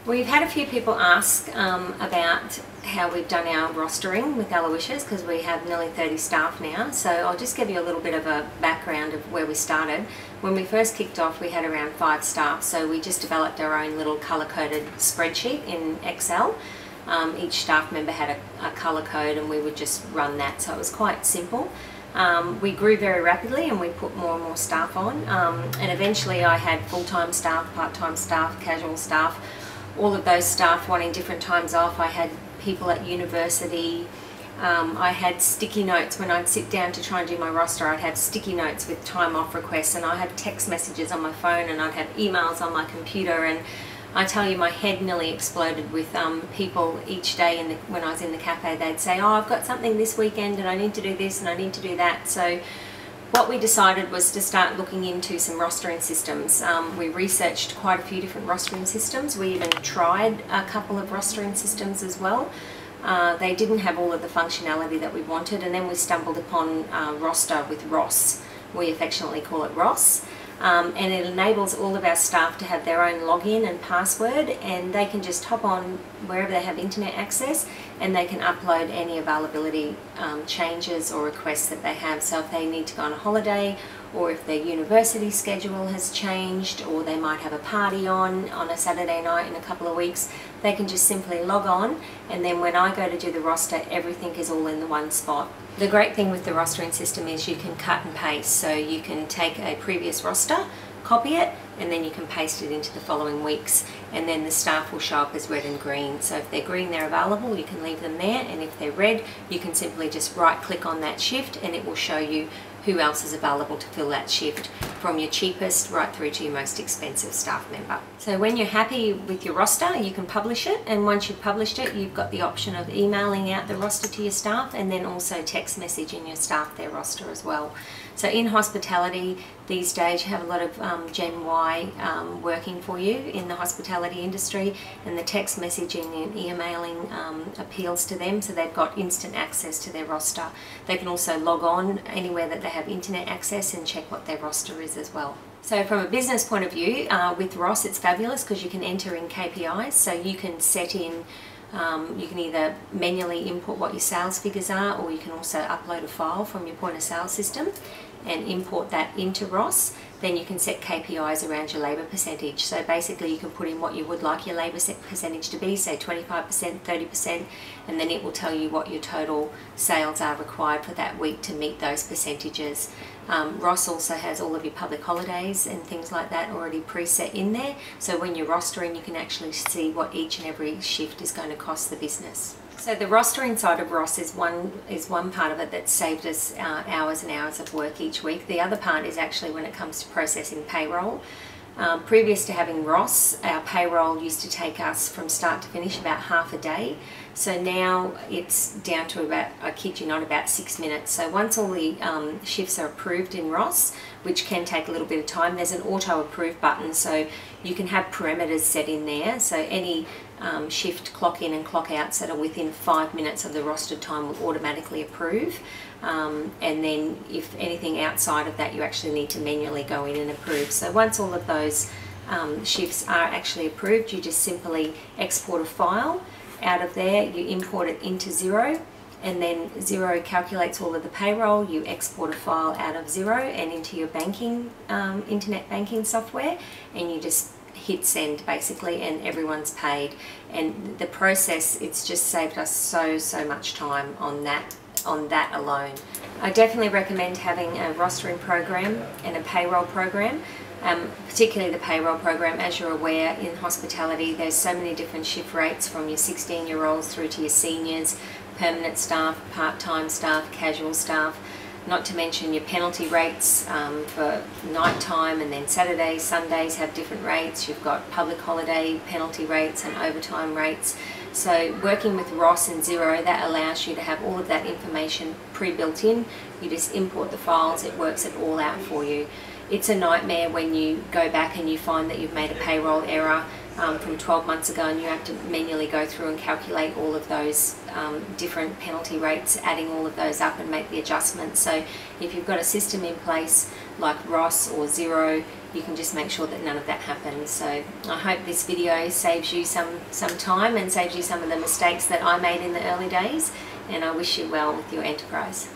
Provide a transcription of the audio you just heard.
We've had a few people ask about how we've done our rostering with Aloysius, because we have nearly 30 staff now. So I'll just give you a little bit of a background of where we started. When we first kicked off, we had around 5 staff, so we just developed our own little colour-coded spreadsheet in Excel. Each staff member had a colour code and we would just run that, so it was quite simple. We grew very rapidly and we put more and more staff on, and eventually I had full-time staff, part-time staff, casual staff, all of those staff wanting different times off. I had people at university. I had sticky notes when I'd sit down to try and do my roster. I'd have sticky notes with time off requests, and I'd have text messages on my phone, and I'd have emails on my computer, and I tell you, my head nearly exploded with people each day when I was in the cafe. They'd say, oh, I've got something this weekend and I need to do this and I need to do that. So what we decided was to start looking into some rostering systems. We researched quite a few different rostering systems. We even tried a couple of rostering systems as well. They didn't have all of the functionality that we wanted, and then we stumbled upon Roster with Ross. We affectionately call it Ross. And it enables all of our staff to have their own login and password, and they can just hop on wherever they have internet access and they can upload any availability changes or requests that they have. So if they need to go on a holiday, or if their university schedule has changed, or they might have a party on a Saturday night in a couple of weeks, they can just simply log on, and then when I go to do the roster, everything is all in the one spot. The great thing with the rostering system is you can cut and paste, so you can take a previous roster, copy it, and then you can paste it into the following weeks, and then the staff will show up as red and green. So if they're green, they're available, you can leave them there, and if they're red, you can simply just right click on that shift and it will show you who else is available to fill that shift, from your cheapest right through to your most expensive staff member. So when you're happy with your roster, you can publish it, and once you've published it, you've got the option of emailing out the roster to your staff, and then also text messaging your staff their roster as well. So in hospitality these days, you have a lot of Gen Y working for you in the hospitality industry, and the text messaging and emailing appeals to them, so they've got instant access to their roster. They can also log on anywhere that they have internet access and check what their roster is as well. So from a business point of view, with Ross it's fabulous because you can enter in KPIs, so you can set in you can either manually input what your sales figures are, or you can also upload a file from your point of sale system and import that into Ross. Then you can set KPIs around your labour percentage. So basically you can put in what you would like your labour percentage to be, say 25%, 30%, and then it will tell you what your total sales are required for that week to meet those percentages. Ross also has all of your public holidays and things like that already preset in there, so when you're rostering you can actually see what each and every shift is going to cost the business. So the rostering side of Ross is one part of it that saved us hours and hours of work each week. The other part is actually when it comes to processing payroll. Previous to having Ross, our payroll used to take us from start to finish about half a day. So now it's down to about, I kid you not, about 6 minutes. So once all the shifts are approved in Ross, which can take a little bit of time, there's an auto approve button, so you can have parameters set in there. So any shift clock in and clock outs that are within 5 minutes of the rostered time will automatically approve. And then if anything outside of that, you actually need to manually go in and approve. So once all of those shifts are actually approved, you just simply export a file out of there, you import it into Xero, and then Xero calculates all of the payroll. You export a file out of Xero and into your banking, internet banking software, and you just hit send basically, and everyone's paid. And the process, it's just saved us so much time on that alone. I definitely recommend having a rostering program and a payroll program, particularly the payroll program. As you're aware, in hospitality there's so many different shift rates, from your 16-year-olds through to your seniors, permanent staff, part-time staff, casual staff, not to mention your penalty rates for night time, and then Saturdays, Sundays have different rates. You've got public holiday penalty rates and overtime rates. So working with Ross and Xero, that allows you to have all of that information pre-built in. You just import the files, it works it all out for you. It's a nightmare when you go back and you find that you've made a payroll error. from 12 months ago, and you have to manually go through and calculate all of those different penalty rates, adding all of those up and make the adjustments. So if you've got a system in place like Ross or Xero, you can just make sure that none of that happens. So I hope this video saves you some time and saves you some of the mistakes that I made in the early days, and I wish you well with your enterprise.